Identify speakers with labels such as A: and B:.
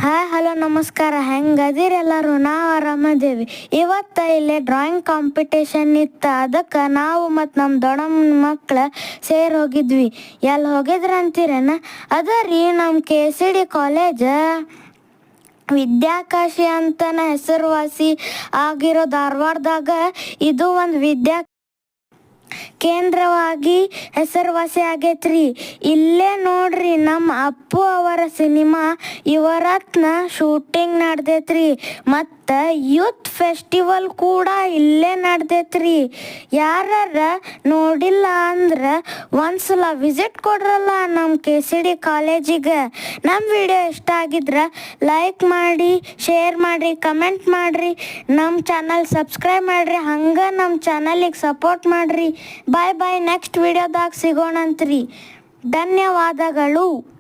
A: Hi hello ನಮಸ್ಕಾರ. ಹೆಂಗದಿರಿ ಎಲ್ಲರೂ? ನಾವು ಆರಾಮದೇವಿ. ಇವತ್ತು ಇಲ್ಲಿ ಡ್ರಾಯಿಂಗ್ ಕಾಂಪಿಟೇಷನ್ ಇತ್ತು. ಅದಕ್ಕೆ ನಾವು ಮತ್ತು ನಮ್ಮ ದೊಡ್ಡಮ್ಮನ ಮಕ್ಳು ಸೇರಿ ಹೋಗಿದ್ವಿ. ಎಲ್ಲಿ ಹೋಗಿದ್ರಿ ಅಂತೀರೇನ? ಅದ ರೀ ನಮ್ಮ KCD ಕಾಲೇಜ್ ವಿದ್ಯಾಕಾಶಿ ಅಂತನ ಹೆಸರುವಾಸಿ ಆಗಿರೋ ಧಾರವಾಡದಾಗ ಇದು ಒಂದು ಕೇಂದ್ರವಾಗಿ ಹೆಸರುವಾಸಿ ಆಗೈತ್ರಿ. ಇಲ್ಲೇ ನೋಡ್ರಿ ನಮ್ಮ ಅಪ್ಪು ಅವರ ಸಿನಿಮಾ ಯುವರತ್ನ ಶೂಟಿಂಗ್ ನಡೆದೈತ್ರಿ. ಮತ್ತು ಯೂತ್ ಫೆಸ್ಟಿವಲ್ ಕೂಡ ಇಲ್ಲೇ ನಡೆದೈತ್ರಿ. ಯಾರ ನೋಡಿಲ್ಲ ಅಂದ್ರೆ ಒಂದ್ಸಲ ವಿಸಿಟ್ ಕೊಡ್ರಲ್ಲ ನಮ್ಮ KCD ಕಾಲೇಜಿಗೆ. ನಮ್ಮ ವಿಡಿಯೋ ಇಷ್ಟ ಆಗಿದ್ರೆ ಲೈಕ್ ಮಾಡಿ, ಶೇರ್ ಮಾಡಿರಿ, ಕಮೆಂಟ್ ಮಾಡಿರಿ, ನಮ್ಮ ಚಾನಲ್ ಸಬ್ಸ್ಕ್ರೈಬ್ ಮಾಡಿರಿ. ಹಂಗೆ ನಮ್ಮ ಚಾನಲಿಗೆ ಸಪೋರ್ಟ್ ಮಾಡಿರಿ. ಬಾಯ್ ಬಾಯ್. ನೆಕ್ಸ್ಟ್ ವಿಡಿಯೋದಾಗ ಸಿಗೋಣಂತ್ರಿ. ಧನ್ಯವಾದಗಳು.